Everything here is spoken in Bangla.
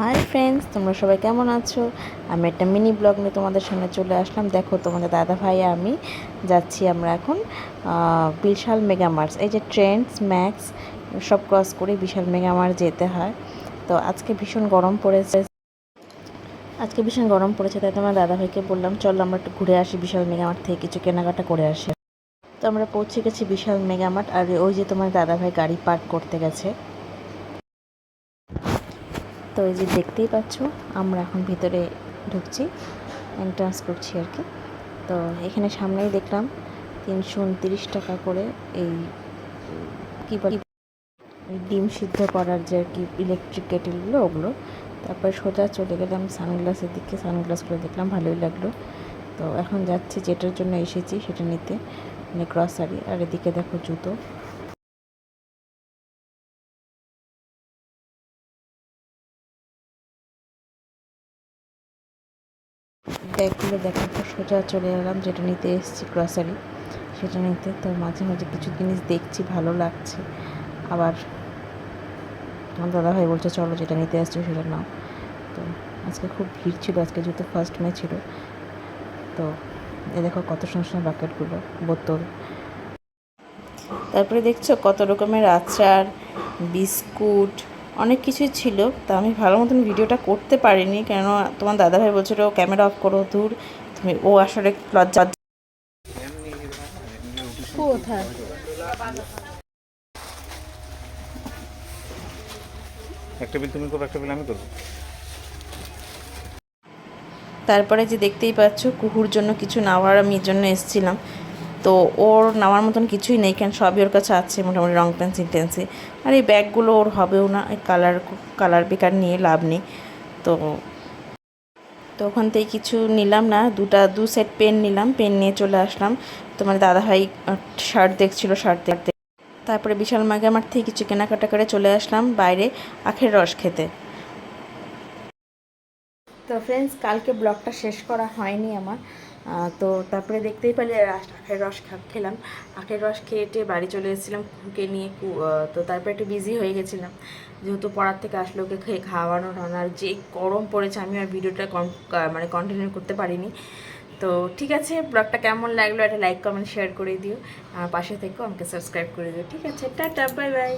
হাই ফ্রেন্ডস, তোমরা সবাই কেমন আছো? আমি একটা মিনি ব্লগ নিয়ে তোমাদের সামনে চলে আসলাম। দেখো, তোমাদের দাদা ভাই আমি যাচ্ছি আমরা এখন বিশাল মেগামার্টস, এই যে ট্রেন্ডস ম্যাক্স সব ক্রস করে বিশাল মেগামার্ট যেতে হয়। তো আজকে ভীষণ গরম পড়েছে, তাই তোমার দাদা ভাইকে বললাম চল আমরা একটু ঘুরে আসি বিশাল মেগামার্ট থেকে, কিছু কেনাকাটা করে আসি। তো আমরা পৌঁছে গেছি বিশাল মেগামার্ট, আর ওই যে তোমার দাদা ভাই গাড়ি পার্ক করতে গেছে। তো এই যে দেখতেই পাচ্ছ, আমরা এখন ভিতরে ঢুকছি, এন্ট্রান্স করছি আর কি। তো এখানে সামনেই দেখলাম 329 টাকা করে এই কী বলে ডিম সিদ্ধ করার যে আর কি ইলেকট্রিক কেটেলগুলো, ওগুলো। তারপর সোজা চলে গেলাম সানগ্লাসের দিকে, সানগ্লাসগুলো দেখলাম, ভালোই লাগলো। তো এখন যাচ্ছি যেটার জন্য এসেছি সেটা নিতে, মানে গ্রসারি। আর এদিকে দেখো জুতো। ব্যাগগুলো দেখার পর সোজা চলে এলাম যেটা নিতে এসেছি, গ্রসারি, সেটা নিতে। তো মাঝে মাঝে কিছু জিনিস দেখছি, ভালো লাগছে। আবার আমার দাদাভাই বলছে চলো যেটা নিতে আসছো সেটা নাও। তো আজকে খুব ভিড় ছিল, আজকে যেহেতু ফার্স্ট মে ছিল। তো এ দেখো কত সুন্দর সুন্দর বাকেটগুলো, বোতল। তারপরে দেখছো কত রকমের আচার, বিস্কুট, অনেক কিছুই ছিল। তা আমি ভালো মতন ভিডিওটা করতে পারিনি, কেন তোমার দাদাভাই বলছিল ক্যামেরা অফ করো, দূর তুমি, ও আসলে লজ্জা। কোথায় একটা বিল তুমি করো, একটা বিল আমি করবো। তারপরে যে দেখতেই পাচ্ছ কুকুর জন্য কিছু নেওয়ার আমি এর জন্য এসেছিলাম। তো ওর নেওয়ার মতন কিছুই নেই, কেন সবই ওর কাছে আছে মোটামুটি, রং পেন্সিল টেন্সিল। আর এই ব্যাগগুলো ওর হবেও না, এই কালার বেকার নিয়ে লাভ নেই। তো তো ওখান থেকে কিছু নিলাম না, দু সেট পেন নিলাম, পেন নিয়ে চলে আসলাম। তোমার দাদাভাই শার্ট দেখছিল, শার্ট দেখতে। তারপরে বিশাল মেগামার্ট থেকে কিছু কেনাকাটা করে চলে আসলাম বাইরে আখের রস খেতে। তো ফ্রেন্ডস, কালকে ব্লগটা শেষ করা হয়নি আমার। তো তারপরে দেখতেই পেলে আখের রস খেলাম। আখের রস খেয়ে বাড়ি চলে এসেছিলাম কুকুরকে নিয়ে। তো তারপরে একটু বিজি হয়ে গেছিলাম, যেহেতু পড়ার থেকে আসলে ওকে খেয়ে খাওয়ানো টানার যে গরম পড়েছে, আমি আর ভিডিওটা মানে কন্টিনিউ করতে পারিনি। তো ঠিক আছে, ব্লগটা কেমন লাগলো একটা লাইক কমেন্ট শেয়ার করে দিও, পাশে থেকেও আমাকে সাবস্ক্রাইব করে দিও। ঠিক আছে, টাটা, বাই বাই।